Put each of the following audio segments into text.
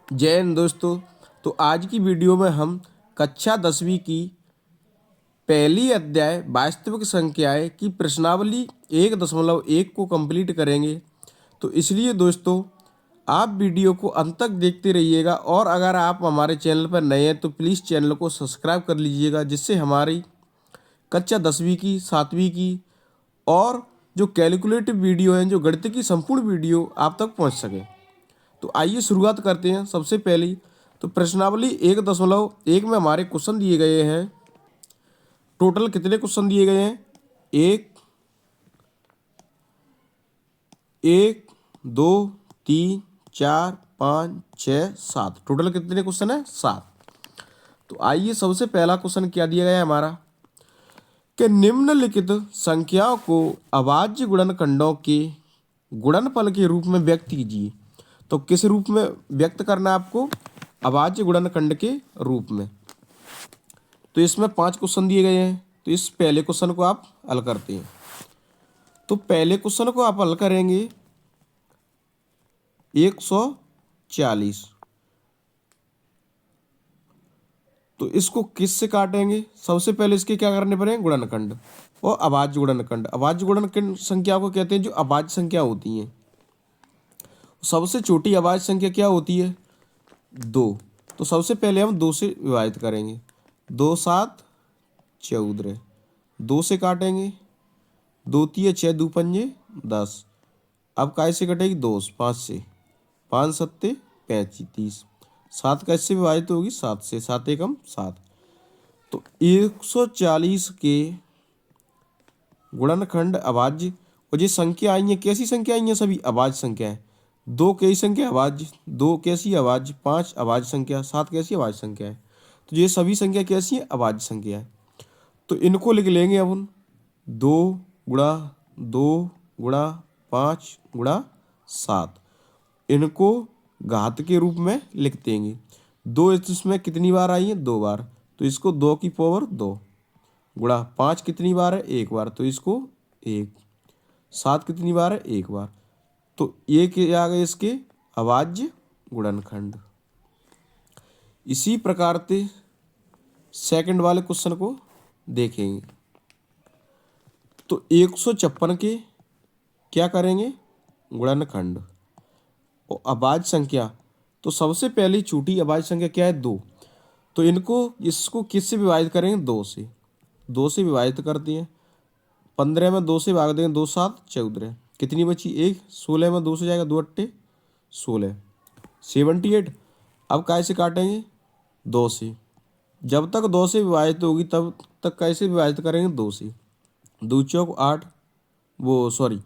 जय हिंद दोस्तों। तो आज की वीडियो में हम कक्षा 10वीं की पहली अध्याय वास्तविक संख्याएं की प्रश्नावली 1.1 को कंप्लीट करेंगे। तो इसलिए दोस्तों आप वीडियो को अंत तक देखते रहिएगा, और अगर आप हमारे चैनल पर नए हैं तो प्लीज़ चैनल को सब्सक्राइब कर लीजिएगा, जिससे हमारी कक्षा 10वीं की 7वीं की और जो कैलकुलेटिव वीडियो हैं, जो गणित की संपूर्ण वीडियो आप तक पहुंच सके। तो आइए शुरुआत करते हैं। सबसे पहली तो प्रश्नावली 1.1 में हमारे क्वेश्चन दिए गए हैं। टोटल कितने क्वेश्चन दिए गए हैं? एक एक 2 3 4 5 6 7। टोटल कितने क्वेश्चन है? 7। तो आइए सबसे पहला क्वेश्चन क्या दिया गया है हमारा कि निम्नलिखित संख्याओं को अभाज्य गुणनखंडों के गुणनफल के रूप में व्यक्त कीजिए। तो किस रूप में व्यक्त करना है आपको? अभाज्य गुणनखंड के रूप में। तो इसमें 5 क्वेश्चन दिए गए हैं। तो इस पहले क्वेश्चन को आप हल करते हैं। तो पहले क्वेश्चन को आप हल करेंगे 140। तो इसको किस से काटेंगे? सबसे पहले इसके क्या करने पड़ेंगे? गुणनखंड और अभाज्य गुणनखंड। अभाज्य गुणनखंड संख्या को कहते हैं जो अभाज्य संख्या होती हैं। सबसे छोटी अभाज्य संख्या क्या होती है? 2। तो सबसे पहले हम 2 से विभाजित करेंगे। 2 7 14। 2 से काटेंगे। 2 3 6 2 पंजे 10। अब काय से कटेगी? 2 5 से। 5 7 35। 7 कैसे विभाजित होगी? 7 से। 7 एकम 7। तो 140 के गुणनखंड अभाज्य, और ये संख्या आई है कैसी संख्या आई है? सभी अभाज्य संख्या है। 2 कैसी संख्या? अभाज्य। 2 कैसी? अभाज्य। 5 अभाज्य संख्या। 7 कैसी? अभाज्य संख्या है। तो ये सभी संख्या कैसी है? अभाज्य संख्या है। तो इनको लिख लेंगे अपन 2 गुणा 2 गुणा 5 गुणा 7। इनको घात के रूप में लिख देंगे। 2 इसमें कितनी बार आई है? 2 बार। तो इसको 2 की पावर 2 गुणा 5 कितनी बार है? 1 बार। तो इसको 1। 7 कितनी बार है? 1 बार। तो ये क्या आ गए इसके? अभाज्य गुणनखंड। इसी प्रकार से सेकंड वाले क्वेश्चन को देखेंगे। तो 156 के क्या करेंगे? गुणनखंड और अभाज्य संख्या। तो सबसे पहली छोटी अभाज्य संख्या क्या है? 2। तो इसको किससे विभाजित करेंगे? 2 से। 2 से विभाजित करते हैं। 15 में 2 से भाग देंगे। 2 7 14। कितनी बची? 1। 16 में 2 से जाएगा। 2 8 16। 78। अब काय से काटेंगे? 2 से। जब तक 2 से विभाजित होगी तब तक कैसे विभाजित करेंगे? 2 से। 2 चौक 8, वो सॉरी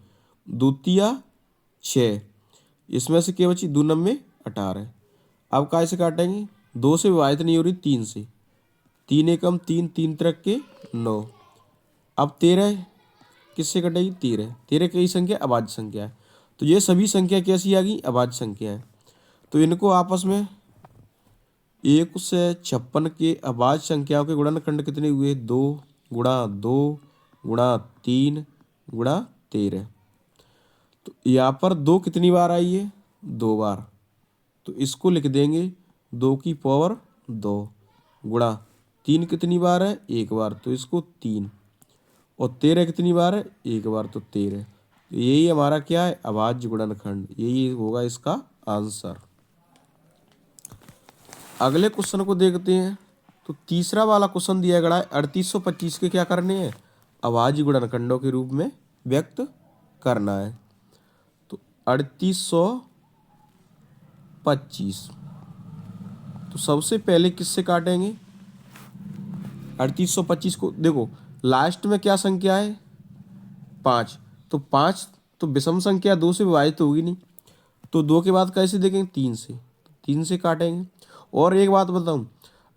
2 तिया 6। इसमें से क्या बची? 2 9 18। अब काय से काटेंगे? 2 से विभाजित नहीं हो रही, 3 से। 3 एकम 3, 3 तिरक के 9। अब 13 किससे कटेगी? 13। 13 कई संख्या? अभाज्य संख्या है। तो ये सभी संख्या कैसी आ गई? अभाज्य संख्या है। तो इनको आपस में 156 के अभाज्य संख्याओं के गुणनखंड कितने हुए? 2 गुणा 2 गुणा 3 गुणा 13। तो यहाँ पर 2 कितनी बार आई है? 2 बार। तो इसको लिख देंगे 2 की पावर 2 गुणा 3 कितनी बार है? 1 बार। तो इसको 3। और 13 कितनी बार है? 1 बार। तो 13। तो यही हमारा क्या है? अभाज्य गुणनखंड। यही होगा इसका आंसर। अगले क्वेश्चन को देखते हैं। तो तीसरा वाला क्वेश्चन दिया गया है 3825 के क्या करने हैं? अभाज्य गुणनखंडों के रूप में व्यक्त करना है। तो 3825। तो सबसे पहले किससे काटेंगे? 3825 को देखो लास्ट में क्या संख्या है? 5। तो 5 तो विषम संख्या 2 से विभाजित होगी नहीं। तो 2 के बाद कैसे देखेंगे? 3 से। 3 से काटेंगे। और एक बात बताऊं,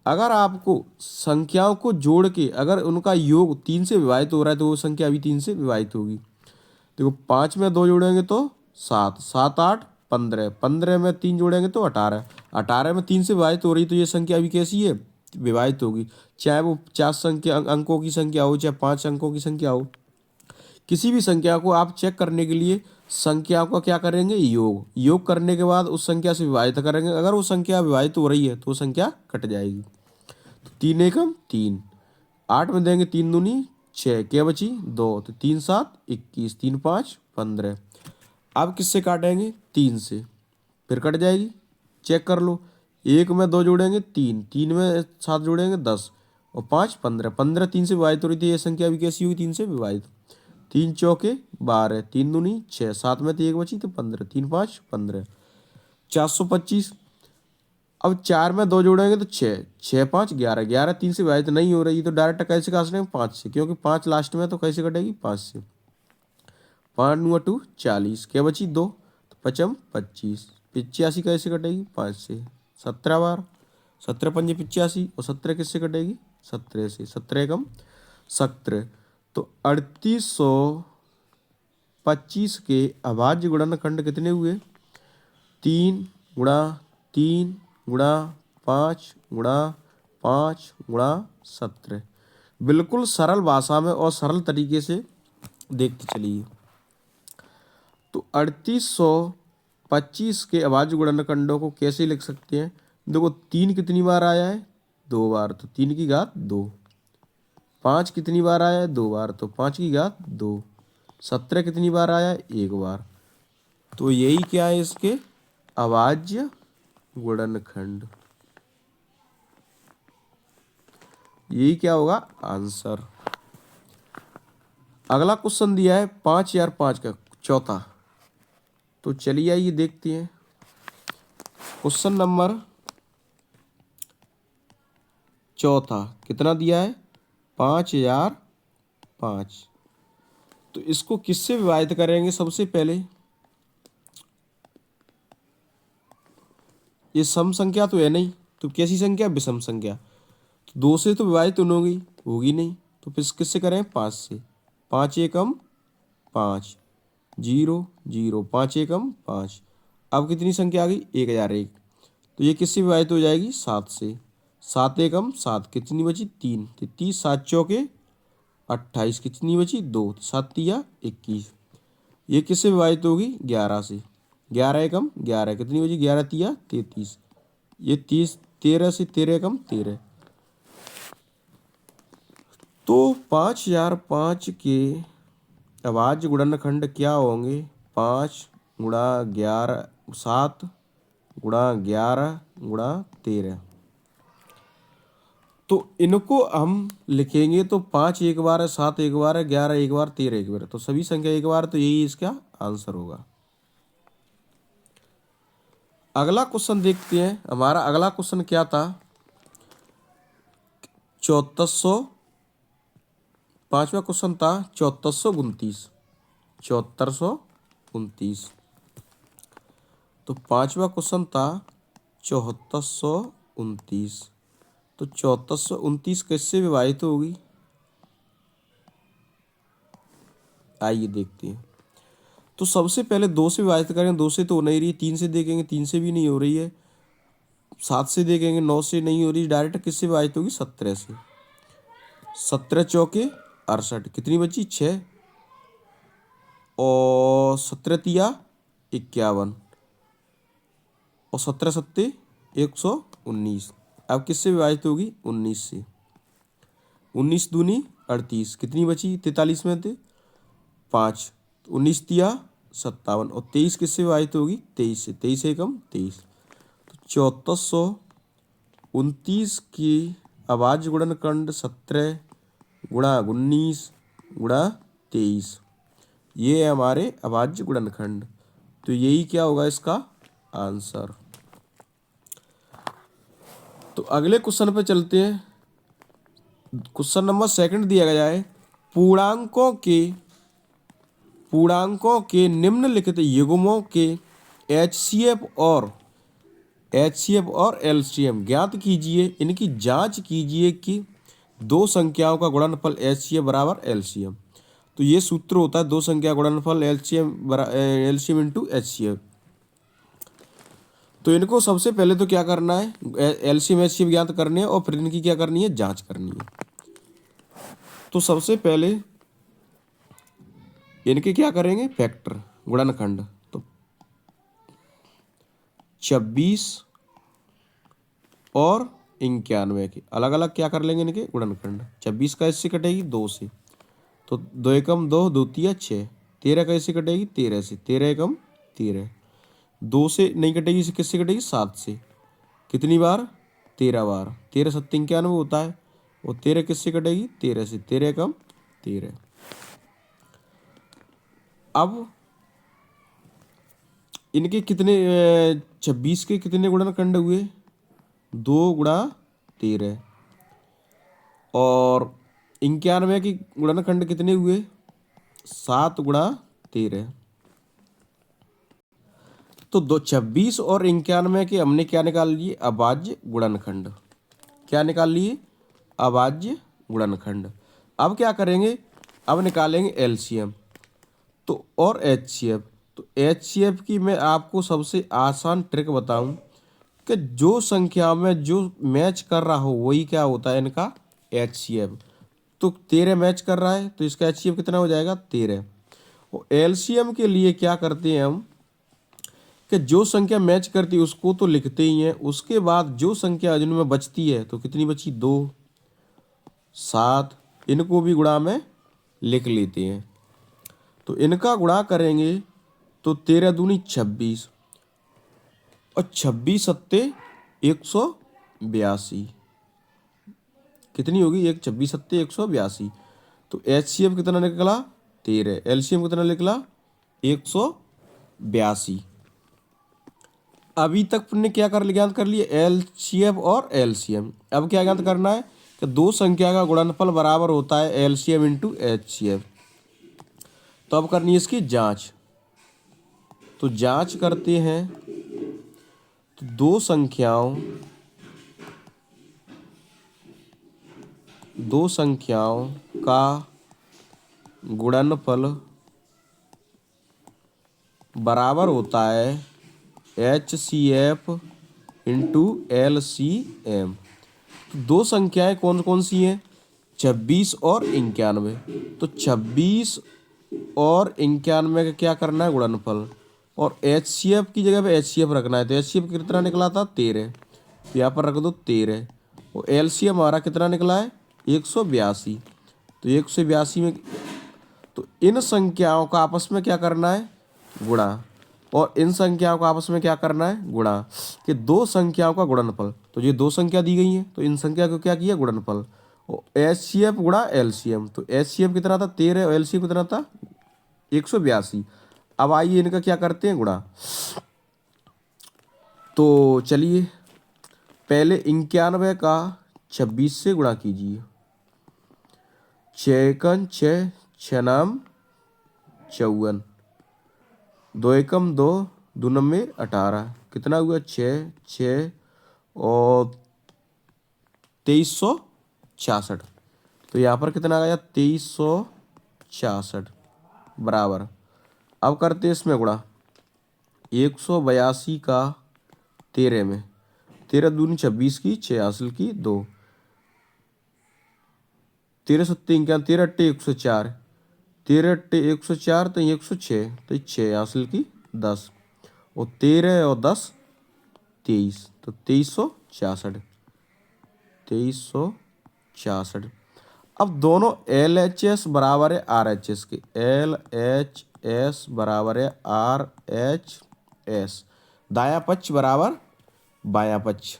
अगर आपको संख्याओं को जोड़ के अगर उनका योग 3 से विभाजित हो रहा है तो वो संख्या अभी 3 से विभाजित होगी। देखो 5 में 2 जोड़ेंगे तो 7, 7 8 15, 15 में 3 जोड़ेंगे तो 18, 18 में 3 से विभाजित हो रही तो ये संख्या अभी कैसी है? विभाजित होगी। चाहे वो 50 संख्या अंकों की संख्या हो, चाहे 5 अंकों की संख्या हो। किसी भी संख्या को आप चेक करने के लिए संख्या को क्या करेंगे, योग करने के बाद उस संख्या से विभाजित करेंगे। अगर वो संख्या विभाजित हो रही है तो वो संख्या कट जाएगी। तो 3 एकम 3, 8 में देंगे 3 दूनी 6, क्या बची 2, तो 3 7 21, 3 5 15। अब किससे काटेंगे, 3 से, फिर कट जाएगी। चेक कर लो, 1 में 2 जोड़ेंगे 3, 3 में 7 जोड़ेंगे 10 और 5 15, 15 3 से विभाजित हो रही थी, ये संख्या भी कैसी हुई, 3 से विभाजित। 3 चौके 12, 3 दूनी 6, 7 में तो 1 बची तो 15, 3 5 15, 425। अब 4 में 2 जोड़ेंगे तो 6, 6 5 11, 11 3 से विभाजित नहीं हो रही तो डायरेक्ट कैसे काट लेंगे, 5 से, क्योंकि 5 लास्ट में तो कैसे कटेगी, 5 से। 5 9 2 40, क्या बची 2, तो 5 25, 85 कैसे कटेगी, 5 से। 17 बार, 17 पंजे 85 और 17 किससे कटेगी, 17 से। 17 एकम 17, तो 3825 के अभाज्य गुणनखंड कितने हुए, 3 गुणा 3 गुणा 5 गुणा 5 गुणा 17। बिल्कुल सरल भाषा में और सरल तरीके से देखते चलिए। तो 3825 के अभाज्य गुणनखंडों को कैसे लिख सकते हैं, देखो 3 कितनी बार आया है, 2 बार, तो 3 की घात 2। 5 कितनी बार आया है, 2 बार, तो 5 की घात 2। 17 कितनी बार आया है, 1 बार। तो यही क्या है, इसके अभाज्य गुणनखंड, यही क्या होगा आंसर। अगला क्वेश्चन दिया है 5005 का चौथा, तो चलिए आइए देखते हैं। क्वेश्चन नंबर चौथा कितना दिया है, 5005। तो इसको किससे विभाजित करेंगे, सबसे पहले ये सम संख्या तो है नहीं, तो कैसी संख्या, विषम संख्या, तो 2 से तो विभाजित नहीं होगी नहीं, तो फिर किससे करें, 5 से। 5 एकम 5, 0 0, 5 एकम 5। अब कितनी संख्या आ गई, 1001, तो ये किससे विभाजित हो जाएगी, 7 से। 7 एकम 7, कितनी बची 3, 33, 7 चौके 28, कितनी बची 2, 7 तिया 21। ये किससे विभाजित होगी, 11 से। 11 एकम 11, कितनी बची 11 तिया 33, ये 30, 13 से 13 एकम 13। तो 5005 के अभाज्य गुणनखंड क्या होंगे, 5 गुणा 11, 7 गुणा 11 गुणा 13। तो इनको हम लिखेंगे तो 5 एक बार है, 7 एक बार है, 11 एक बार, 13 एक बार, तो सभी संख्या एक बार, तो यही इसका आंसर होगा। अगला क्वेश्चन देखते हैं। हमारा अगला क्वेश्चन क्या था, 7400, पांचवा क्वेश्चन था 7429, 7429। तो पांचवा क्वेश्चन था 7429, तो 7429 कैसे विभाजित होगी, आइए देखते हैं। तो सबसे पहले 2 से विभाजित करें, 2 से तो हो नहीं रही है, 3 से देखेंगे 3 से भी नहीं हो रही है, 7 से देखेंगे 9 से नहीं हो रही, डायरेक्ट किससे विभाजित होगी, 17 से। 17 चौके 68, कितनी बची 6 और 17 तिया 51 और 17 सत्ते 119। अब किससे विभाजित होगी, 19 से। 19 दूनी 38, कितनी बची 43 में थे 5, 19 तिया 57 और 23 किससे विभाजित होगी, 23 से। 23 एकम 23, तो 7429 की अभाज्य गुणनखंड 17 गुणा 19 गुणा 23, ये है हमारे अभाज्य गुणनखंड, तो यही क्या होगा इसका आंसर। तो अगले क्वेश्चन पे चलते हैं। क्वेश्चन नंबर 2 दिया गया है, पूर्णांकों के निम्नलिखित युग्मों के HCF और LCM ज्ञात कीजिए, इनकी जांच कीजिए कि दो संख्याओं का गुणनफल HCF बराबर LCM। तो ये सूत्र होता है दो संख्या गुणनफल LCM इंटू HCF। तो इनको सबसे पहले तो क्या करना है, LCM HCF ज्ञात करने हैं और फिर इनकी क्या करनी है, जांच करनी है। तो सबसे पहले इनके क्या करेंगे फैक्टर गुणनखंड। तो 26 और 91 के अलग अलग क्या कर लेंगे इनके गुणनखंड। 26 का इससे कटेगी 2 से, तो 2 एकम 2, 2 तिया 6। 13 का इससे कटेगी 13 से, 13 एकम 13। 2 से नहीं कटेगी, इसे किससे कटेगी 7 से। कितनी बार 13 बार। 13 सत्ते 91 होता है, वो 13 किससे कटेगी 13 से, 13 एकम 13। अब इनके कितने 26 के कितने गुणनखंड हुए 2 गुणा 13, और 91 के गुणनखंड कितने हुए 7 गुणा 13। तो 26 और 91 के हमने क्या निकाल लिए अभाज्य गुणनखंड। क्या निकाल लिए अभाज्य गुणनखंड। अब क्या करेंगे, अब निकालेंगे एलसीएम तो और एचसीएफ। तो एचसीएफ की मैं आपको सबसे आसान ट्रिक बताऊं कि जो संख्या में जो मैच कर रहा हो वही क्या होता है इनका एचसीएफ। तो 13 मैच कर रहा है तो इसका एचसीएफ कितना हो जाएगा 13। और एलसीएम के लिए क्या करते हैं हम कि जो संख्या मैच करती है उसको तो लिखते ही हैं, उसके बाद जो संख्या जिनमें बचती है तो कितनी बची 2 7, इनको भी गुणा में लिख लेते हैं। तो इनका गुणा करेंगे तो 13 दूनी 26 और 26 सत्ते 182। कितनी होगी 26 सत्ते 182। तो एचसीएफ कितना निकला 13, एलसीएम कितना निकला 182। अभी तक ने क्या कर ज्ञात कर लिए एलसीएम और एलसीएम। अब क्या ज्ञात करना है कि दो संख्या का गुणनफल बराबर होता है एलसीएम इंटू एचसीएफ। तो अब करनी है इसकी जांच। तो जांच करते हैं तो दो संख्याओं का गुणनफल बराबर होता है एचसीएफ इंटू एलसीएम। दो संख्याएं कौन कौन सी हैं 26 और 91। तो 26 और 91 का क्या करना है गुणनफल, और एचसीएफ की जगह पे एचसीएफ रखना है। तो एचसीएफ कितना निकला था 13, यहाँ पर रख दो 13। और एलसीएम हमारा कितना निकला है 182। तो 182 में तो इन संख्याओं का आपस में क्या करना है गुणा, और इन संख्याओं का आपस में क्या करना है गुणा, कि दो संख्याओं का गुणनफल। तो ये दो संख्या दी गई हैं तो इन संख्या को क्या किया गुणनफल, और एचसीएफ गुणा एलसीएम। तो एचसीएफ कितना था 13 और एलसीएम कितना था 182। अब आइए इनका क्या करते हैं गुणा। तो चलिए पहले 91 का 26 से गुणा कीजिए। 6 एकम 6, 6 नाम 54, 2 एकम 2, 2 नम्बे 18, कितना हुआ 6 6 और 2366। तो यहाँ पर कितना आया 2366 बराबर। अब करते हैं इसमें गुणा 182 का 13 में, 13 दूनी 26 की 6 हासिल की 2, 13 सत्ते 91, 13 अट्टे 104, 13 अट्टे 104 तो 106, तो 6 हासिल की 10, और 13 और 10 23, तो 2366, 2366। अब दोनों एल एच एस बराबर है आर एच एस के, एल एच एस बराबर है आर एच एस, दाया पक्ष बराबर बायां पक्ष।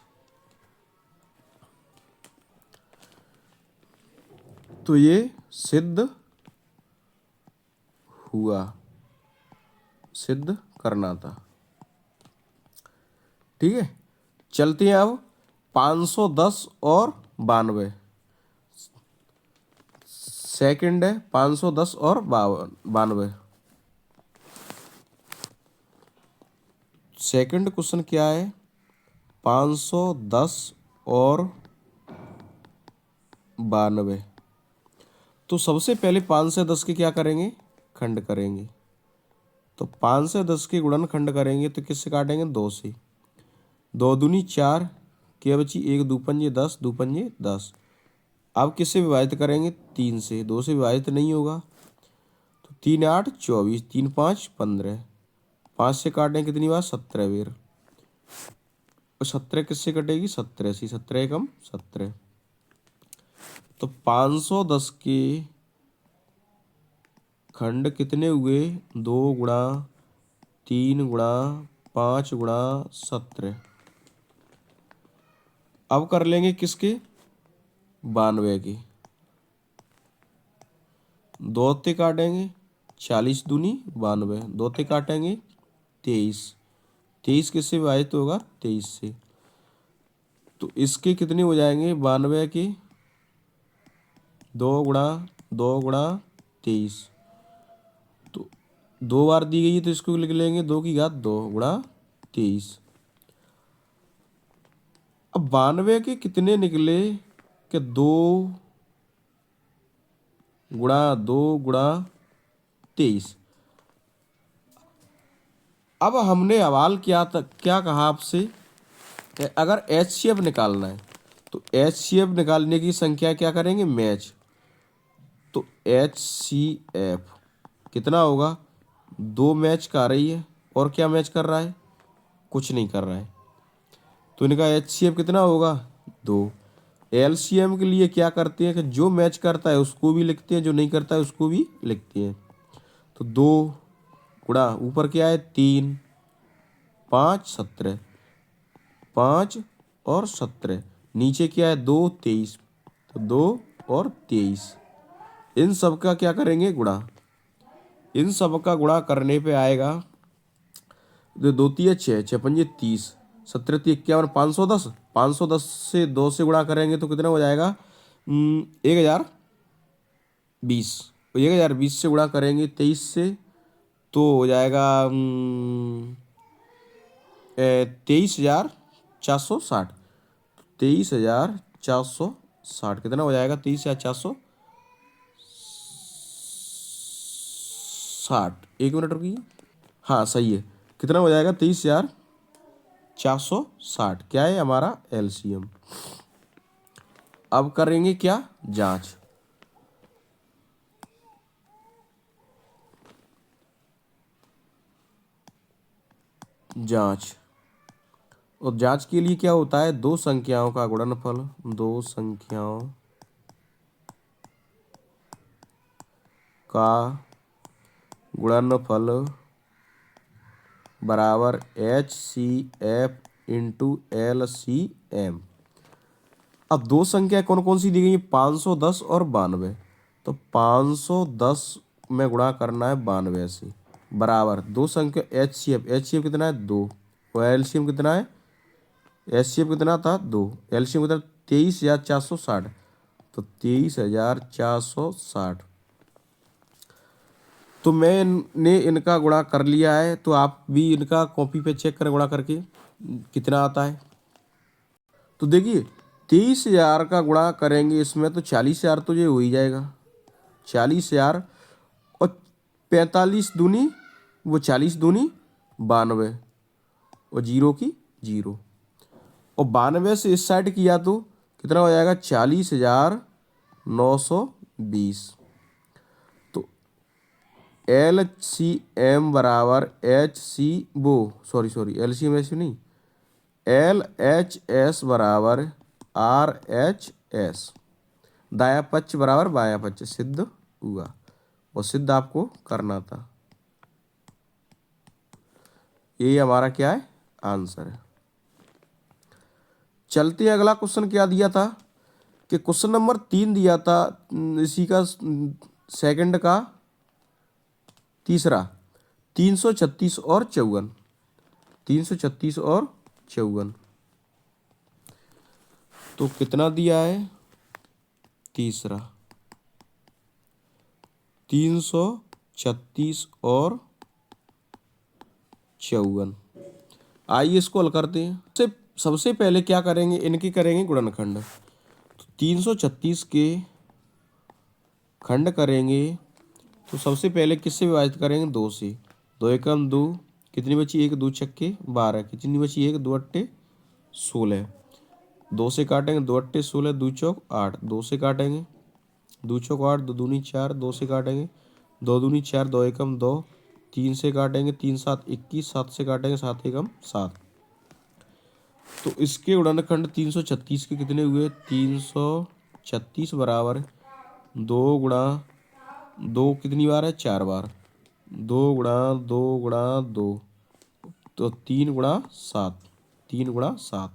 तो ये सिद्ध हुआ, सिद्ध करना था। ठीक है, चलते हैं अब 510 और 92। सेकंड है 510 और 92। सेकंड क्वेश्चन क्या है 510 और 92। तो सबसे पहले 5 से 10 के क्या करेंगे खंड करेंगे। तो 5 से 10 के गुणन खंड करेंगे तो किससे काटेंगे 2 से, 2 दूनी 4, क्या बची 1 दो पंजे 10, 2 पंजे 10। अब किससे विभाजित करेंगे 3 से, 2 से विभाजित नहीं होगा। तो 3 8 24, 3 5 15, 5 से काटें कितनी बार 17 बेर, और 17 किससे कटेगी 17 से, 17 एकम 17। तो 510 के खंड कितने हुए, 2 गुणा 3 गुणा 5 गुणा 17। अब कर लेंगे किसके, 92 के। 2 ते काटेंगे 40 दूनी 92, 2 ते काटेंगे 23, 23 किससे विभाजित होगा 23 से। तो इसके कितने हो जाएंगे 92 के 2 गुणा 2 गुणा 23, तो 2 बार दी गई है तो इसको लिख लेंगे 2 की घात 2 गुणा 23। अब 92 के कितने निकले कि 2 गुणा 2 गुणा 23। अब हमने सवाल क्या कहा आपसे कि अगर HCF निकालना है तो HCF निकालने की संख्या क्या करेंगे, मैच। तो HCF कितना होगा, 2 मैच कर रही है और क्या मैच कर रहा है, कुछ नहीं कर रहा है। तो इनका HCF कितना होगा 2। LCM के लिए क्या करते हैं कि जो मैच करता है उसको भी लिखते हैं, जो नहीं करता है उसको भी लिखते हैं। तो 2 गुणा ऊपर क्या है 3 5 17, 5 और 17, नीचे क्या है 2 23, तो 2 और 23, इन सब का क्या करेंगे गुणा। इन सब का गुणा करने पे आएगा, तो 2 3 6, 6 5 30, 17 3 51, 510। 510 से 2 से गुणा करेंगे तो कितना हो जाएगा 1020। 1020 से गुणा करेंगे 23 से तो हो जाएगा 23,460। 23,460 कितना हो जाएगा 23,460। 1 मिनट रुकिए, हाँ सही है। कितना हो जाएगा 23,460, क्या है हमारा LCM। अब करेंगे क्या, जांच। जांच, और जांच के लिए क्या होता है, दो संख्याओं का गुणनफल, दो संख्याओं का गुणनफल बराबर HCF इंटू LCM। अब दो संख्या कौन कौन सी दी गई है, 510 और 92। तो 510 में गुणा करना है 92 से, बराबर दो संख्या HCF कितना है 2, और LCM कितना है, HCF कितना था 2, LCM कितना 23,460। तो 23,460। तो मैंने इनका गुणा कर लिया है, तो आप भी इनका कॉपी पे चेक करें गुणा करके कितना आता है। तो देखिए 23,000 का गुणा करेंगे इसमें तो 40,000 तो ये हो ही जाएगा, 40,000 और 45 दूनी वो 40 दूनी 92, और जीरो की जीरो, और 92 से इस साइड किया तो कितना हो जाएगा 40,920। तो LCM बराबर LCM ऐसे नहीं, LHS बराबर RHS, दाया पक्ष बराबर बाया पक्ष, सिद्ध हुआ। और सिद्ध आपको करना था, ये हमारा क्या है आंसर है। चलते अगला क्वेश्चन क्या दिया था कि क्वेश्चन नंबर 3 दिया था, इसी का सेकंड का तीसरा, 336 और 54, 336 और 54। तो कितना दिया है, तीसरा 336 और 54। आइए इसको हल करते हैं। सबसे पहले क्या करेंगे, इनके करेंगे गुणनखंड। तो 336 के खंड करेंगे तो सबसे पहले किससे विभाजित करेंगे, 2 से। 2 एकम 2, कितनी बची 1 2 छक्के 12, कितनी बची 1 2 अट्टे 16। 2 से काटेंगे 2 अट्टे 16, 2 चौक 8, 2 से काटेंगे 2 चौक 8, 2 दूनी 4, 2 से काटेंगे दो दूनी 4, दो एकम 2, 3 से काटेंगे 3 7 21, 7 से काटेंगे 7 एकम 7। तो इसके गुणनखंड 336 के कितने हुए? 336 बराबर 2 कितनी बार है? 4 बार। 2 तो 3 × 7, 3 × 7।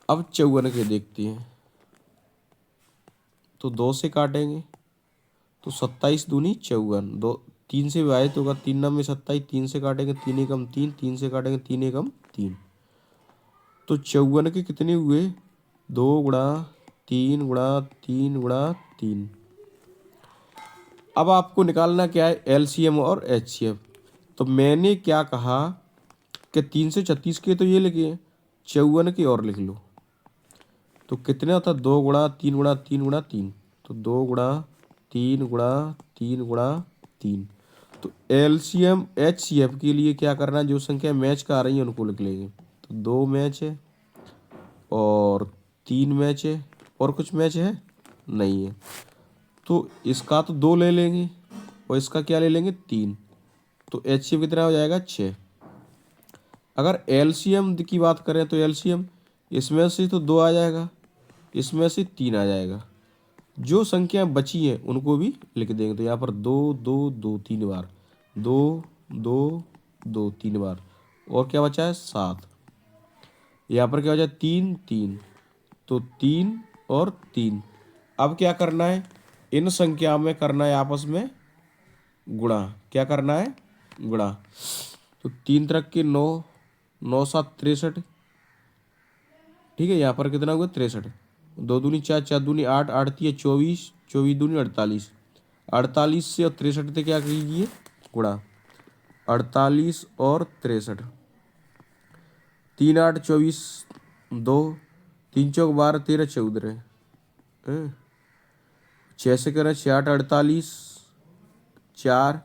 अब 54 के देखते हैं। तो 2 से काटेंगे तो 27 दूनी 54, 2 3 से विभाजित होगा, 3 × 9 = 27, 3 से काटेंगे 3 एकम 3, 3 से काटेंगे 3 एकम 3। तो 54 के कितने हुए? 2 × 3 × 3 × 3। अब आपको निकालना क्या है? एलसीएम और एचसीएफ। तो मैंने क्या कहा कि 336 के तो ये लिखे, 54 के और लिख लो। तो कितने होता? 2 × 3 × 3 × 3। तो 2 × 3 × 3 × 3। तो एलसीएम एचसीएफ के लिए क्या करना है? जो संख्या मैच का आ रही है उनको लिख लेंगे। तो 2 मैच है और 3 मैच है, और कुछ मैच है नहीं है। तो इसका तो 2 ले लेंगे और इसका क्या ले लेंगे? 3। तो एचसीएफ कितना हो जाएगा? 6। अगर एलसीएम की बात करें तो एलसीएम इसमें से तो 2 आ जाएगा, इसमें से 3 आ जाएगा। जो संख्या बची हैं उनको भी लिख देंगे। तो यहाँ पर 2 2 2 3 बार, 2 2 2 3 बार, और क्या बचा है? 7। यहाँ पर क्या हो जाए? 3 3। तो 3 और 3। अब क्या करना है? इन संख्याओं में करना है आपस में गुणा। क्या करना है? गुणा। तो 3 × 9, 9 × 7 = 63। ठीक है, यहाँ पर कितना हुआ? 63। 2 दूनी 4, 4 दूनी 8, 8 × 3 = 24, 24 दूनी 48। 48 से और 63 से क्या कीजिए? गुणा। 48 और 63, 3 8 24, 2 3 चौक 12, 13 14। 6 से करें 6 8 48, 4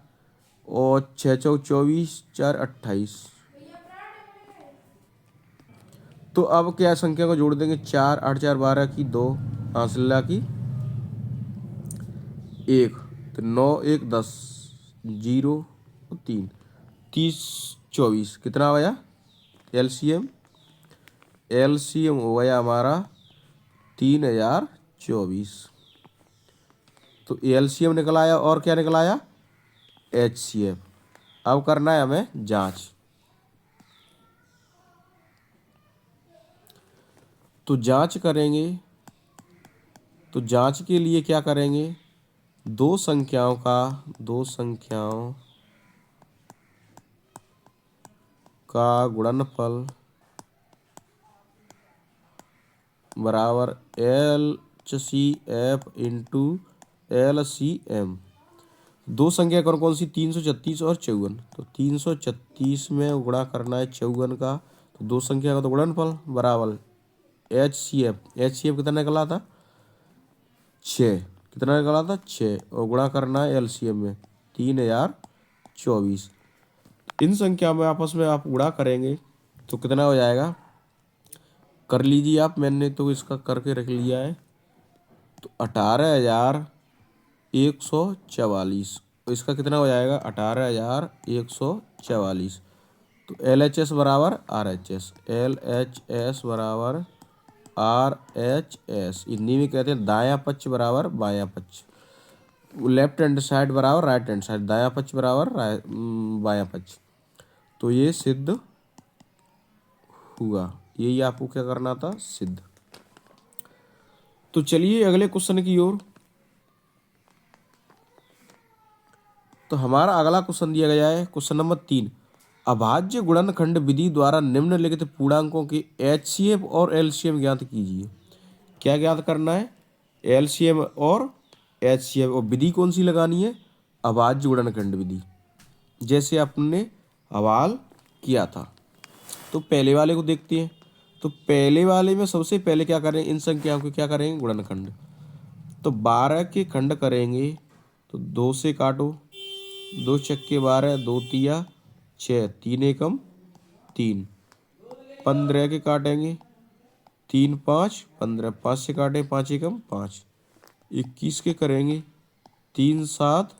और 6 चौक 24, 4 28। तो अब क्या संख्या को जोड़ देंगे? 4 8 4 12 की 2, 5 16 की 1, तो 9 1 10, 0 3, 30 24। कितना आया? एलसीएम हो गया हमारा 3024। तो एलसीएम निकल आया और क्या निकल आया? एचसीएफ। अब करना है हमें जांच। तो जांच करेंगे, तो जांच के लिए क्या करेंगे? दो संख्याओं का गुणनफल बराबर एलसीएफ इंटू एलसीएम। दो संख्या कौन कौन सी? 336 और 54। तो 336 में गुणा करना है 54 का, तो दो संख्या का तो गुणनफल बराबर एचसीएफ कितना निकला था? 6। कितना निकला था? 6। और गुणा करना है एलसीएम में 3024। इन संख्या में आपस में आप गुणा करेंगे तो कितना हो जाएगा? कर लीजिए आप, मैंने तो इसका करके रख लिया है। तो 18,144। तो इसका कितना हो जाएगा? 18,144। तो LHS बराबर RHS, LHS बराबर RHS। हिंदी में कहते हैं दायां पक्ष बराबर बायां पक्ष, लेफ्ट हैंड साइड बराबर राइट हैंड साइड, दायां पक्ष बराबर बायां पक्ष। तो ये सिद्ध हुआ। यही आपको क्या करना था? सिद्ध। तो चलिए अगले क्वेश्चन की ओर। तो हमारा अगला क्वेश्चन दिया गया है क्वेश्चन नंबर 3। अभाज्य गुणनखंड विधि द्वारा निम्नलिखित पूर्णांकों की एचसीएफ और एलसीएम ज्ञात कीजिए। क्या ज्ञात करना है? एलसीएम और एचसीएफ। और विधि कौन सी लगानी है? अभाज्य गुणनखंड विधि, जैसे आपने सवाल किया था। तो पहले वाले को देखते हैं। तो पहले वाले में सबसे पहले क्या करें? इन संख्याओं को क्या करेंगे? गुणनखंड। तो 12 के खंड करेंगे तो 2 से काटो, 2 छक्के 12, 2 तिया 6, 3 एकम 3। 15 के काटेंगे 3 5 15, 5 से काटे 5 एकम 5। 21 के करेंगे 3 7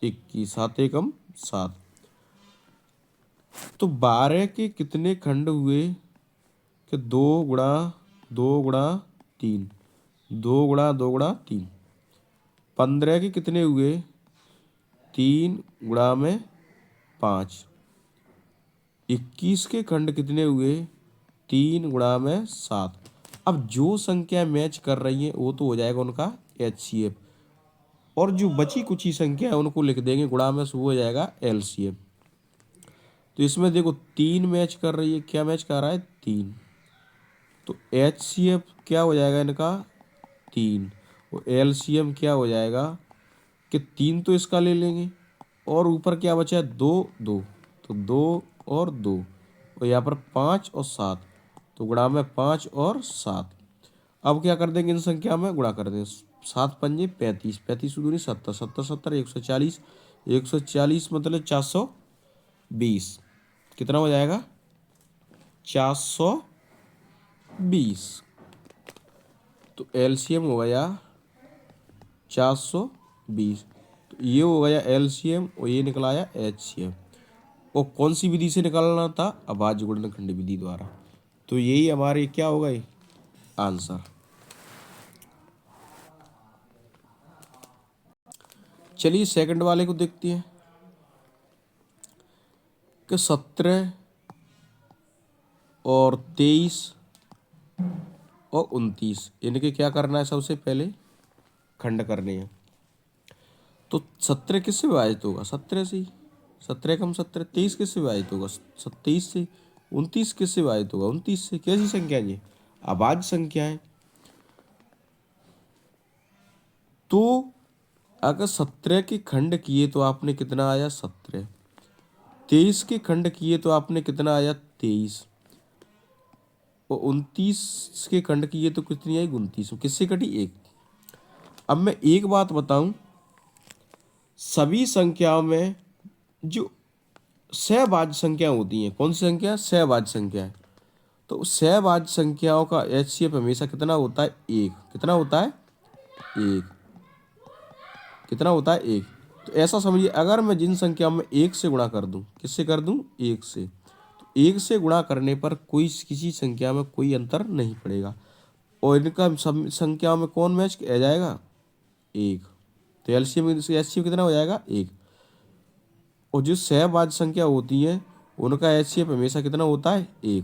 21, 7 एकम 7। तो 12 के कितने खंड हुए कि 2 गुणा 2 गुणा 3, 2 गुणा 2 गुणा 3। 15 के कितने हुए 3 गुणा में 5। 21 के खंड कितने हुए 3 गुणा में 7। अब जो संख्या मैच कर रही है वो तो हो जाएगा उनका HCF, और जो बची कुछ संख्या है उनको लिख देंगे गुणा में, वो हो जाएगा LCM। तो इसमें देखो 3 मैच कर रही है, क्या मैच कर रहा है 3, तो HCF क्या हो जाएगा इनका 3, और LCM क्या हो जाएगा कि 3 तो इसका ले लेंगे, और ऊपर क्या बचा है 2 2, तो 2 और 2, और यहाँ पर 5 और 7, तो गुणा में 5 और 7। अब क्या कर देंगे इन संख्या में गुणा कर देंगे, 7 पंजे 35, 35 दूनी 70, 70 70 140, 140 मतलब 420, कितना हो जाएगा 420। तो LCM हो गया 420, तो ये हो गया LCM और ये निकला आया HCM। और कौन सी विधि से निकालना था, अभाज्य गुणनखंड विधि द्वारा। तो यही हमारे क्या हो गए आंसर। चलिए सेकंड वाले को देखते हैं कि 17 और 23 और 29 इनके क्या करना है, सबसे पहले खंड करने हैं। तो 17 किससे विभाजित होगा 17 से, 17 कम 17, 23 किससे विभाजित होगा 23 से, 29 किससे विभाजित होगा 29 से। कैसी संख्या है ये, अभाज्य संख्या है। तो अगर 17 के खंड किए तो आपने कितना आया 17, 23 के खंड किए तो आपने कितना आया 23, और 29 के खंड किए तो कितनी आई 29, किससे कटी 1। अब मैं एक बात बताऊं, सभी संख्याओं में जो सहभाज्य संख्या होती हैं, कौन सी संख्या सहभाज्य संख्या है, तो सहभाज्य संख्याओं का HCF हमेशा कितना होता है 1, कितना होता है 1, कितना होता है 1। तो ऐसा समझिए अगर मैं जिन संख्याओं में 1 से गुणा कर दूं, किससे कर दूं 1 से, तो 1 से गुणा करने पर कोई किसी संख्या में कोई अंतर नहीं पड़ेगा, और इनका संख्याओं में कौन मैच किया जाएगा 1। तो HCF कितना हो जाएगा 1। और जो सहभाज्य संख्या होती है उनका HCF हमेशा कितना होता है 1।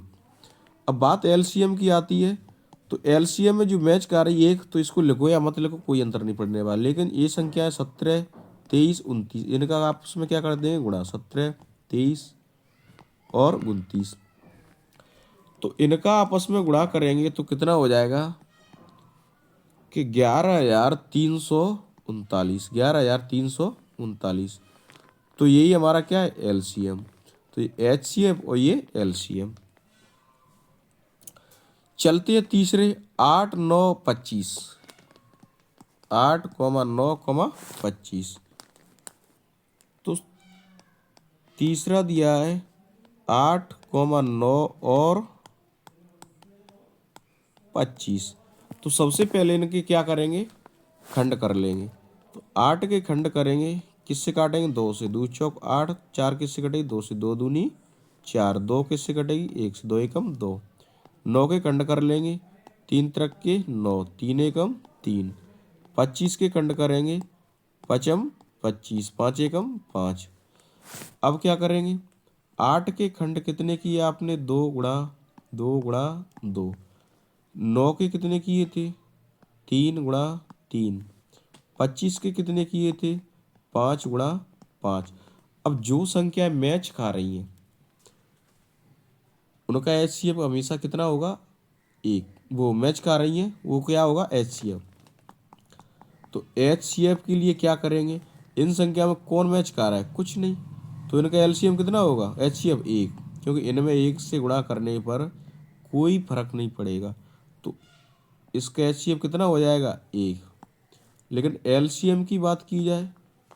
अब बात LCM की आती है, तो LCM में जो मैच कर रही है 1, तो इसको लिखो या मत लिखो कोई अंतर नहीं पड़ने वाला। लेकिन ये संख्या है 17 23 29, इनका आपस में क्या कर देंगे गुणा, 17 23 और 29, तो इनका आपस में गुणा करेंगे तो कितना हो जाएगा कि 11,339, 11,339। तो यही हमारा क्या है LCM। तो ये HCF और ये LCM। चलते हैं तीसरे, 8 9 25, 8, 9, 25। तो तीसरा दिया है 8, 9 और 25। तो सबसे पहले इनके क्या करेंगे खंड कर लेंगे। तो 8 के खंड करेंगे, किससे काटेंगे 2 से, 2 चौक 8, 4 किससे कटेगी 2 से, 2 दूनी 4, 2 किससे कटेगी 1 से, 2 एकम 2। 9 के खंड कर लेंगे, 3 त्रिक के 9, 3 एकम 3। 25 के खंड करेंगे, पचम 25, 5 एकम 5। अब क्या करेंगे 8 के खंड कितने किए आपने 2 गुणा 2 गुणा 2। 9 के कितने किए थे 3 गुणा 3। 25 के कितने किए थे 5 गुणा 5। अब जो संख्या मैच खा रही हैं उनका HCF हमेशा कितना होगा 1, वो मैच खा रही हैं वो क्या होगा HCF। तो HCF के लिए क्या करेंगे, इन संख्या में कौन मैच खा रहा है कुछ नहीं, तो इनका LCM कितना होगा HCF 1, क्योंकि इनमें 1 से गुणा करने पर कोई फर्क नहीं पड़ेगा, तो इसका HCF कितना हो जाएगा 1। लेकिन LCM की बात की जाए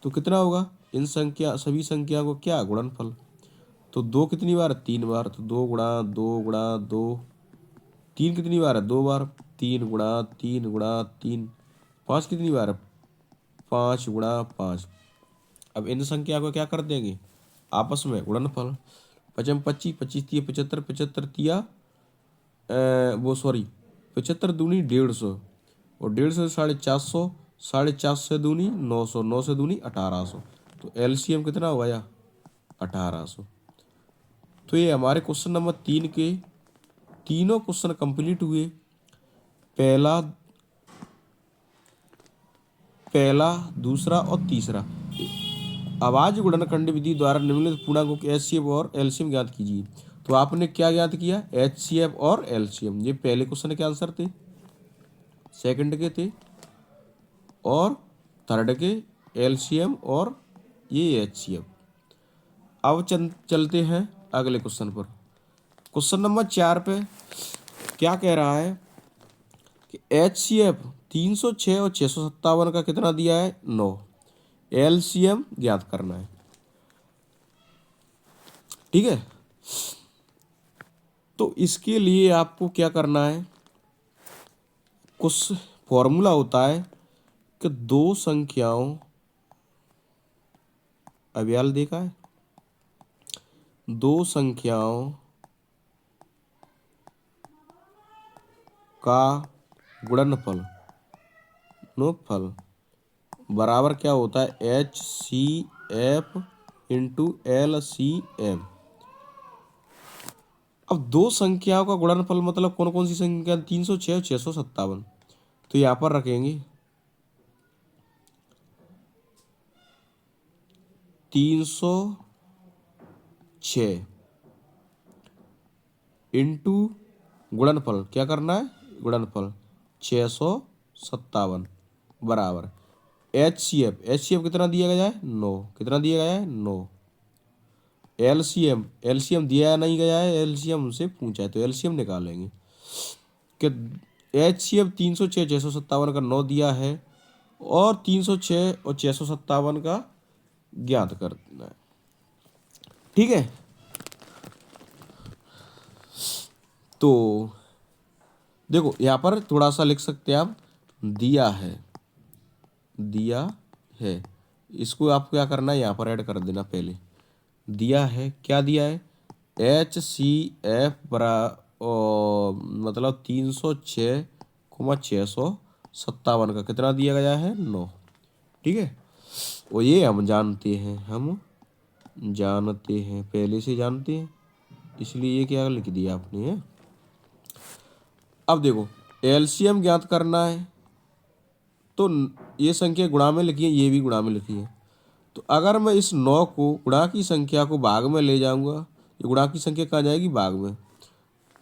तो कितना होगा, इन संख्या सभी संख्या को क्या गुणनफल। तो 2 कितनी बार 3 बार, तो 2 गुणा 2 गुणा 2। 3 कितनी बार है 2 बार, 3 गुणा 3 गुणा 3। 5 कितनी बार है 5 × 5। अब इन संख्या को क्या कर देंगे, आपस में गुणनफल। 5 × 25, 25 × 75, 75 तिया वो सॉरी 75 दूनी 150, और 150 से 450, 450 से दूनी 900, 9 से दूनी 1800। तो एलसीएम कितना हुआ या 1800। तो ये हमारे क्वेश्चन नंबर 3 के तीनों क्वेश्चन कंप्लीट हुए। पहला, दूसरा और तीसरा। अभाज्य गुणनखंड विधि द्वारा निम्नलिखित पूर्णांकों के एचसीएफ और एलसीएम ज्ञात कीजिए। तो आपने क्या ज्ञात किया, एचसीएफ और एलसीएम। ये पहले क्वेश्चन के आंसर थे, सेकंड के थे और थर्ड के एलसीएम और ये एचसीएफ। अब चलते हैं अगले क्वेश्चन पर। क्वेश्चन नंबर 4 पे क्या कह रहा है कि एचसीएफ 306 और 657 का कितना दिया है, 9। एलसीएम ज्ञात करना है। ठीक है, तो इसके लिए आपको क्या करना है, कुछ फॉर्मूला होता है कि दो संख्याओं, अव्याल देखा है, दो संख्याओं का गुणनफल फल बराबर क्या होता है, HCF × LCM। अब दो संख्याओं का गुणनफल मतलब कौन कौन सी संख्या, 306 और 657। तो यहाँ पर रखेंगे 306 इंटू गुणनफल, क्या करना है, गुणनफल 657 बराबर HCF कितना दिया गया है, 9। कितना दिया गया है, 9। एलसीएम दिया नहीं गया है, एलसीएम से पूछा है तो एलसीएम निकालेंगे कि HCF 306 657 का 9 दिया है और 306 और 657 का ज्ञात करना है। ठीक है, तो देखो यहाँ पर थोड़ा सा लिख सकते हैं आप, दिया है, इसको आपको क्या करना है, यहाँ पर ऐड कर देना। पहले दिया है, क्या दिया है, HCF मतलब 306,657 का कितना दिया गया है, 9। ठीक है, और ये हम जानते हैं पहले से जानते हैं, इसलिए ये क्या लिख दिया आपने है। अब देखो एलसीएम ज्ञात करना है, तो ये संख्या गुणा में लिखी है, ये भी गुणा में लिखी है। तो अगर मैं इस 9 को गुणा की संख्या को भाग में ले जाऊंगा, ये गुणा की संख्या कहाँ जाएगी, भाग में।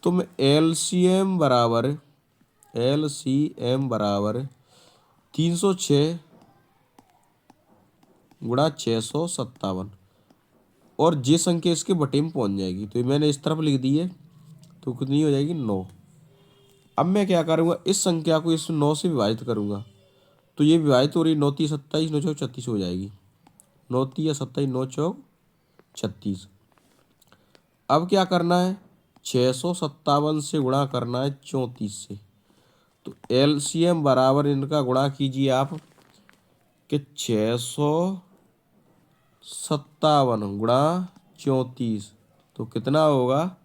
तो मैं एलसीएम बराबर 306 गुणा 657 और ये संख्या इसके बटे में पहुंच जाएगी। तो मैंने इस तरफ लिख दी है, तो कितनी हो जाएगी, 9। अब मैं क्या करूँगा, इस संख्या को इस 9 से विभाजित करूँगा, तो ये विभाजित हो रही, 9 × 27, 9 × 36 हो जाएगी, 9 × 27, 9 × 36। अब क्या करना है, 657 से गुणा करना है 34 से। तो एलसीएम बराबर इनका गुणा कीजिए आप कि 657 गुणा 34, तो कितना होगा,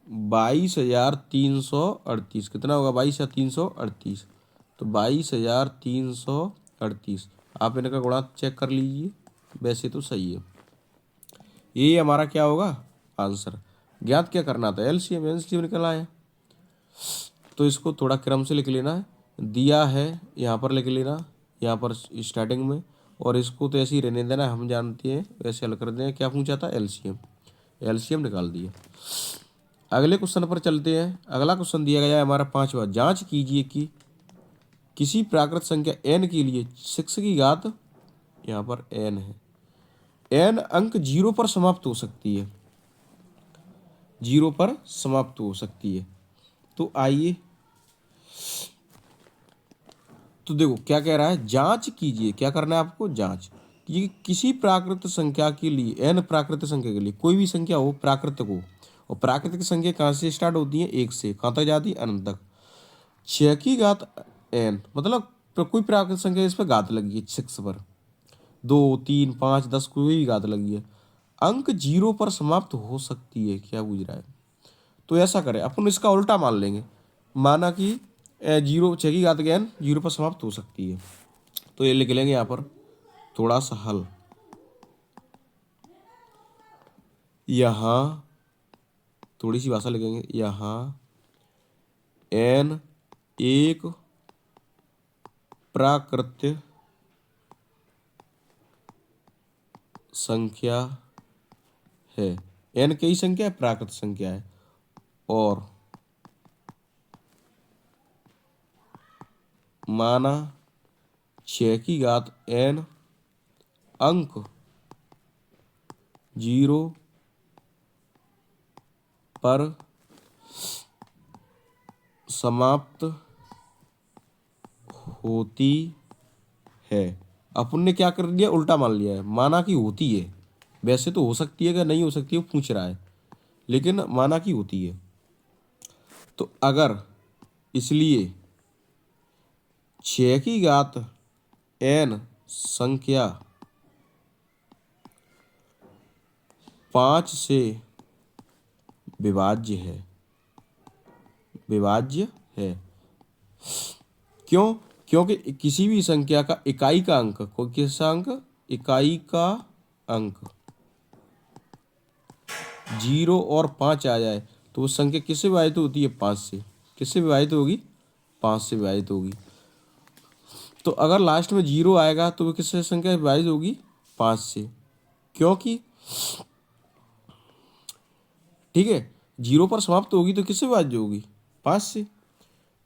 22,338। कितना होगा, 22,338। तो 22,338 आप इनका गुणा चेक कर लीजिए, वैसे तो सही है। ये हमारा क्या होगा, आंसर। ज्ञात क्या करना था, एलसीएम निकल आया। तो इसको थोड़ा क्रम से लिख लेना है, दिया है यहाँ पर लिख लेना, यहाँ पर स्टार्टिंग में, और इसको तो ऐसे ही रहने देना, हम जानते हैं वैसे हल कर दें। क्या पूछा था, एलसीएम निकाल दिया। अगले क्वेश्चन पर चलते हैं। अगला क्वेश्चन दिया गया है हमारा 5वां, जांच कीजिए कि किसी प्राकृत संख्या n के लिए 6 की घात, यहाँ पर n है, n अंक 0 पर समाप्त हो सकती है, 0 पर समाप्त हो सकती है। तो आइए, तो देखो क्या कह रहा है, जांच कीजिए, क्या करना है आपको, जांच कि किसी प्राकृत संख्या के लिए, n प्राकृत संख्या के लिए, कोई भी संख्या हो प्राकृतिक हो, और प्राकृतिक संख्या कहाँ से स्टार्ट होती है, 1 से, कहाँ तक जाती है, अनंत तक। 6 की घात n मतलब पर कोई प्राकृत संख्या इस पर घात लगी है 6 पर, 2, 3, 5, 10 कोई भी घात लगी है, अंक 0 पर समाप्त हो सकती है, क्या पूछ रहा है। तो ऐसा करें अपन, इसका उल्टा मान लेंगे, माना कि 0 6 की घात ज्ञान 0 पर समाप्त हो सकती है। तो ये लिख लेंगे यहाँ पर थोड़ा सा हल, यहाँ थोड़ी सी भाषा लिखेंगे, यहाँ n एक प्राकृत संख्या है, n कई संख्या है, प्राकृत संख्या है, और माना 6 की घात n अंक 0 पर समाप्त होती है। अपन ने क्या कर दिया, उल्टा मान लिया है, माना कि होती है, वैसे तो हो सकती है कि नहीं हो सकती है वो पूछ रहा है, लेकिन माना कि होती है। तो अगर इसलिए 6 की घात n संख्या 5 से विभाज्य है, विभाज्य है, क्यों, क्योंकि किसी भी संख्या का इकाई का अंक, को किस अंक, इकाई का अंक 0 और 5 आ जाए तो वो संख्या किससे विभाजित होती है, 5 से। किससे विभाजित होगी, 5 से विभाजित होगी। तो अगर लास्ट में 0 आएगा तो वो किससे संख्या विभाजित होगी, 5 से, क्योंकि ठीक है 0 पर समाप्त होगी तो किससे विभाज्य होगी, 5 से।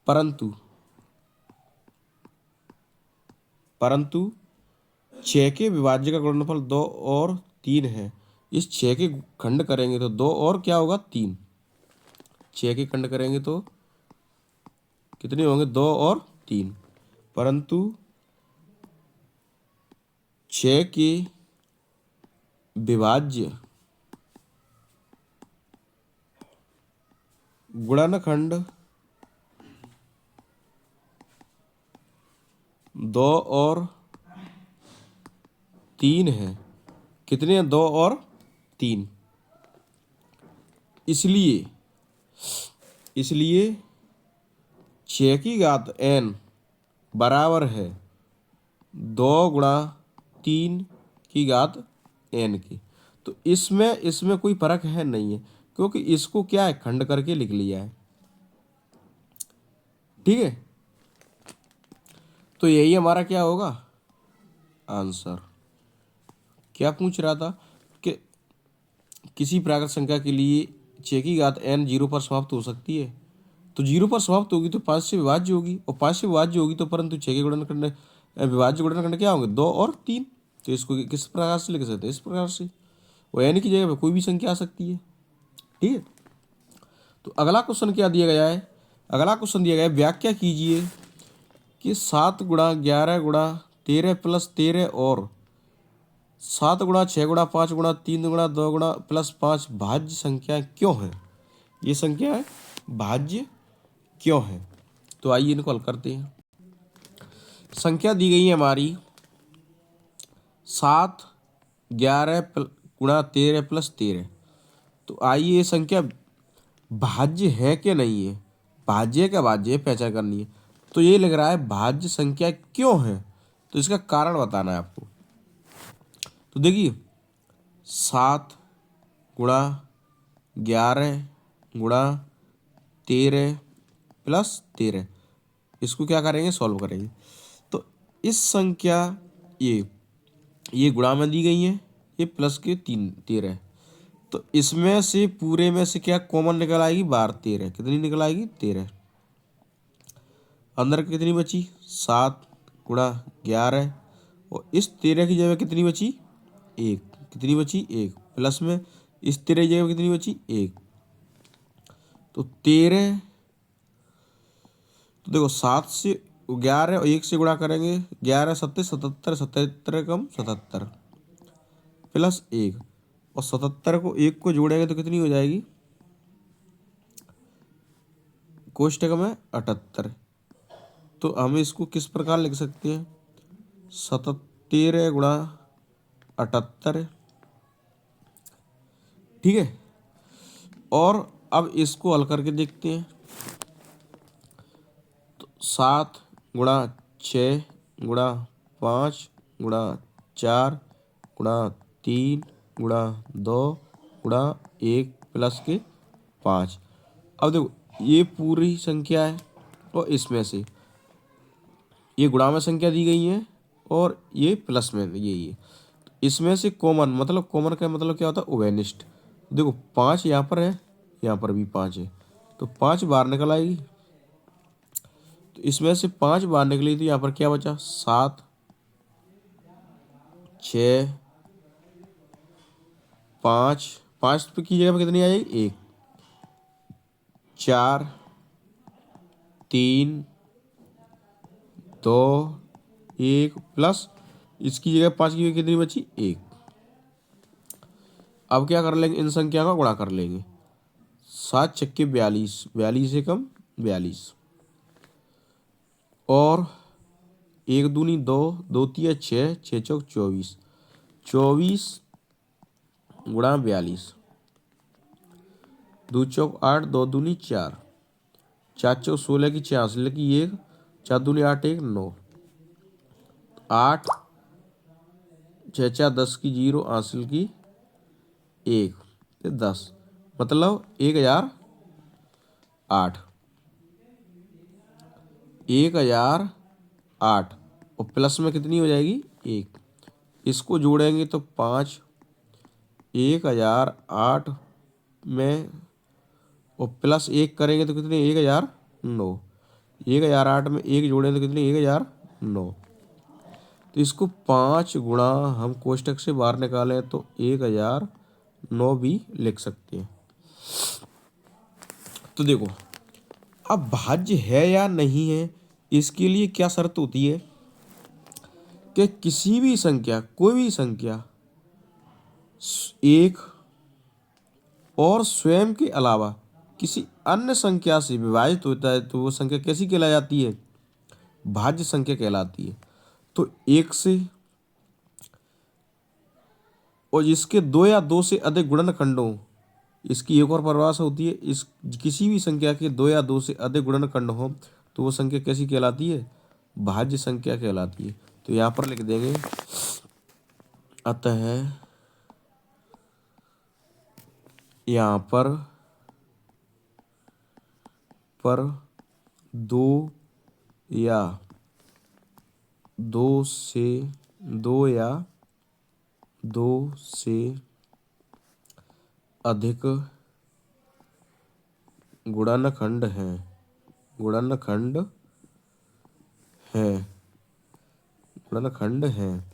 परंतु परंतु 6 के विभाज्य का गुणनफल 2 और 3 है, इस 6 के खंड करेंगे तो 2 और क्या होगा, 3। 6 के खंड करेंगे तो कितने होंगे, 2 और 3। परंतु 6 के विभाज्य गुणनखंड 2 और 3 है, कितने हैं, 2 और 3। इसलिए 6 की घात n बराबर है 2 गुणा 3 की घात n की। तो इसमें कोई फर्क है नहीं है, क्योंकि इसको क्या है, खंड करके लिख लिया है, ठीक है। तो यही हमारा क्या होगा आंसर। क्या पूछ रहा था कि किसी प्राकृत संख्या के लिए 6 की घात n 0 पर समाप्त हो सकती है, तो 0 पर समाप्त होगी तो 5 से विभाज्य होगी, और 5 से विभाज्य होगी तो परंतु 6 के गुणनखंड विभाज्य गुणनखंड क्या होंगे, 2 और 3। तो इसको किस प्रकार से लिख सकते हैं, इस प्रकार से, वो n की जगह पे कोई भी संख्या आ सकती है, ठीक है। तो अगला क्वेश्चन क्या दिया गया है, अगला क्वेश्चन दिया गया है, व्याख्या कीजिए कि 7 गुणा 11 गुणा 13 प्लस 13 और 7 गुणा 6 गुणा 5 गुणा 3 गुणा 2 गुणा प्लस 5 भाज्य संख्या क्यों है। ये संख्या है भाज्य क्यों है। तो आइए इनको हल करते हैं। संख्या दी गई है हमारी 7 11 गुणा 13 प्लस 13। तो आइए ये संख्या भाज्य है कि नहीं है, भाज्य का भाज्य पहचान करनी है। तो ये लग रहा है भाज्य संख्या क्यों है, तो इसका कारण बताना है आपको। तो देखिए 7 गुणा 11 गुणा 13 प्लस 13, इसको क्या करेंगे, सॉल्व करेंगे। तो इस संख्या ये गुणा में दी गई है, ये प्लस के 13, तो इसमें से पूरे में से क्या कॉमन निकल आएगी, 12 13, कितनी निकल आएगी, 13। अंदर कितनी बची, 7 गुणा 11, और इस 13 की जगह कितनी बची, 1, कितनी बची, 1, प्लस में इस 13 की जगह कितनी बची, 1। तो 13, तो देखो 7 से 11 और 1 से गुणा करेंगे, 11 7 77, 77 कम 77 प्लस 1, और 77 को 1 को जोड़ेंगे तो कितनी हो जाएगी, कोष्टक में 78। तो हम इसको किस प्रकार लिख सकते हैं, 77 गुणा 78, ठीक है। और अब इसको हल करके देखते हैं, तो 7 गुणा 6 गुणा 5 गुणा 4 गुणा 3 गुणा 2 गुणा 1 प्लस के 5। अब देखो ये पूरी संख्या है और इसमें से ये गुणा में संख्या दी गई है और ये प्लस में यही है। इसमें से कॉमन, मतलब कॉमन का मतलब क्या होता है, उभयनिष्ठ। देखो 5 यहाँ पर है, यहाँ पर भी 5 है, तो 5 बाहर निकल आएगी। तो इसमें से 5 बाहर निकली तो यहाँ पर क्या बचा, 7 6 5, 5 की जगह पर कितनी आ जाएगी, 1 4 3 2 1 प्लस इसकी जगह 5 की जगह कितनी बची, 1। अब क्या कर लेंगे, इन संख्या का गुणा कर लेंगे, 7 छक्के 42, 42 से कम 42, और 1 दूनी 2, 2 तिया 6, 6 चौक 24, 24 गुणा 42, 2 चौक 8, 2 दूनी 4, 4 चौक 16 की 46 की 1, 4 दूनी 8 1 9, 8 6 4 10 की 0, हासिल की 1 तो 10, मतलब 1008, 1008 और प्लस में कितनी हो जाएगी, 1। इसको जोड़ेंगे तो 5, 1008 में और प्लस 1 करेंगे तो कितने, 1009, 1008 में 1 जोड़ेंगे तो कितनी, 1009। तो इसको 5 गुणा हम कोष्टक से बाहर निकालें तो 1009 भी लिख सकते हैं। तो देखो अब भाज्य है या नहीं है, इसके लिए क्या शर्त होती है कि किसी भी संख्या, कोई भी संख्या एक और स्वयं के अलावा किसी अन्य संख्या से विभाजित होता है तो वो संख्या कैसी कहलाई जाती है, भाज्य संख्या कहलाती है। तो 1 से और इसके 2 या 2 से अधिक गुणनखंडों, इसकी एक और परिभाषा होती है, इस किसी भी संख्या के 2 या 2 से अधिक गुणनखंड हो तो वो संख्या कैसी कहलाती है, भाज्य संख्या कहलाती है। तो यहाँ पर लिख देंगे, अतः यहाँ पर 2 या 2 से 2 या 2 से अधिक गुणनखंड हैं, गुणनखंड हैं, गुणनखंड हैं,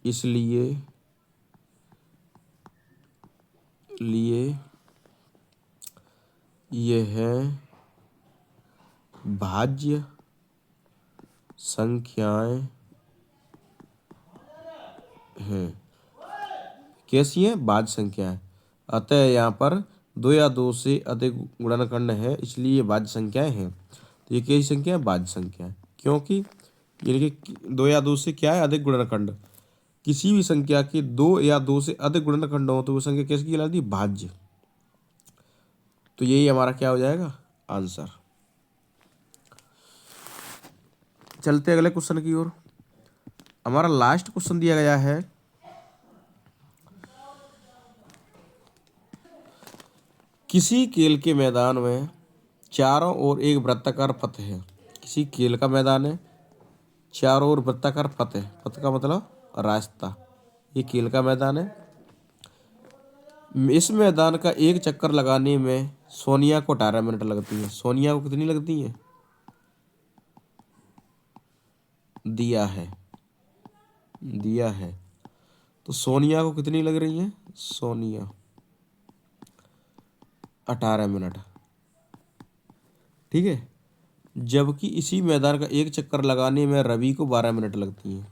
इसलिए यह भाज्य संख्याएं हैं। कैसी हैं, भाज्य संख्याएं। अतः यहाँ पर 2 या 2 से अधिक गुणनखंड है इसलिए ये भाज्य संख्याएं हैं। तो ये कैसी संख्या है, भाज्य संख्या है, क्योंकि यानी कि 2 या 2 से क्या है, अधिक गुणनखंड। किसी भी संख्या के 2 या 2 से अधिक गुणनखंड हो तो वो संख्या कैसी कहलाती है, भाज्य। तो यही हमारा क्या हो जाएगा, आंसर। चलते अगले क्वेश्चन की ओर। हमारा लास्ट क्वेश्चन दिया गया है, किसी खेल के मैदान में चारों ओर एक वृत्ताकार पथ है। किसी खेल का मैदान है, चारों ओर वृत्ताकार पथ है, पथ का मतलब रास्ता। ये खेल का मैदान है। इस मैदान का एक चक्कर लगाने में सोनिया को 18 मिनट लगती है। सोनिया को कितनी लगती है, दिया है। तो सोनिया को कितनी लग रही है, सोनिया 18 मिनट, ठीक है। जबकि इसी मैदान का एक चक्कर लगाने में रवि को 12 मिनट लगती हैं।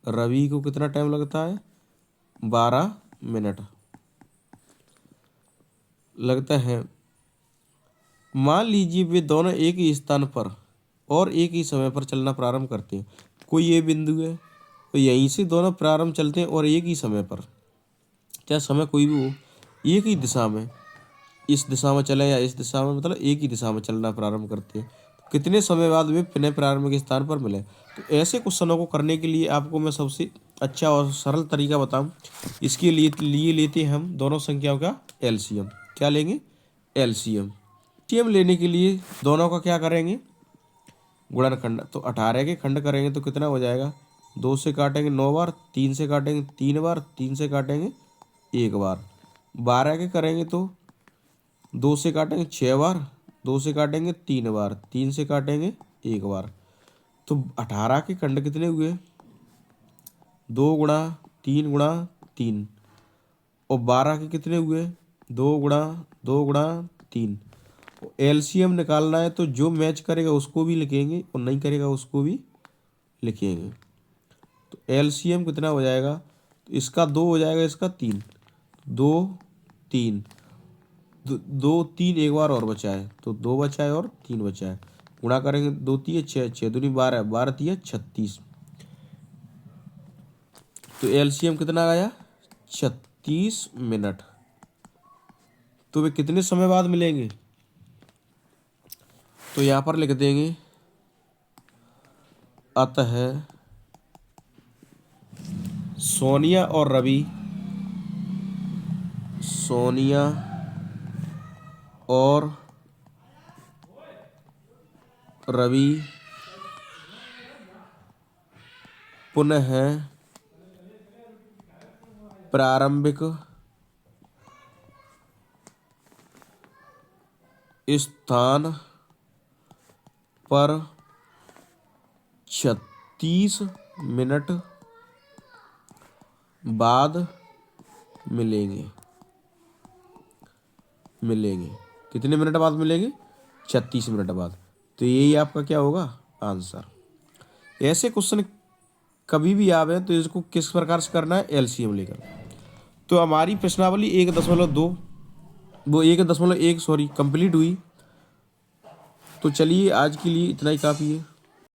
रवि को कितना टाइम लगता है, 12 मिनट लगता है। मान लीजिए वे दोनों एक ही स्थान पर और एक ही समय पर चलना प्रारंभ करते हैं। कोई ये बिंदु है, तो यहीं से दोनों प्रारंभ चलते हैं और एक ही समय पर, चाहे समय कोई भी हो, एक ही दिशा में, इस दिशा में चले या इस दिशा में, मतलब एक ही दिशा में चलना प्रारंभ करते हैं। तो कितने समय बाद वे पुनः प्रारंभिक स्थान पर मिले। तो ऐसे क्वेश्चनों को करने के लिए आपको मैं सबसे अच्छा और सरल तरीका बताऊं। इसके लिए लेते हैं हम दोनों संख्याओं का एलसीएम। क्या लेंगे? एलसीएम। एलसीएम लेने के लिए दोनों का क्या करेंगे? गुणनखंड। तो 18 के खंड करेंगे तो कितना हो जाएगा? 2 से काटेंगे 9 बार, 3 से काटेंगे 3 बार, 3 से काटेंगे 1 बार। 12 के करेंगे तो 2 से काटेंगे 6 बार, 2 से काटेंगे 3 बार, 3 से काटेंगे 1 बार। तो 18 के खंड कितने हुए? 2 गुणा 3 गुणा 3। और 12 के कितने हुए? 2 गुणा 2 गुणा 3। एलसीएम निकालना है तो जो मैच करेगा उसको भी लिखेंगे और नहीं करेगा उसको भी लिखेंगे। तो एलसीएम कितना हो जाएगा? तो इसका 2 हो जाएगा, इसका 3। 2 3 2 3 एक बार और बचा है, तो 2 बचा है और 3 बचा है। गुणा करेंगे 2 3 6, 6 दूनी 12, 12 3 36। तो एलसीएम कितना आया? 36 मिनट। तो वे कितने समय बाद मिलेंगे? तो यहाँ पर लिख देंगे, अतः सोनिया और रवि पुनः प्रारंभिक स्थान पर 36 मिनट बाद मिलेंगे। कितने मिनट बाद मिलेंगे? 36 मिनट बाद। तो यही आपका क्या होगा? आंसर। ऐसे क्वेश्चन कभी भी आवे तो इसको किस प्रकार से करना है? एलसीएम लेकर। तो हमारी प्रश्नावली 1.2 वो 1.1 कंप्लीट हुई। तो चलिए आज के लिए इतना ही काफ़ी है।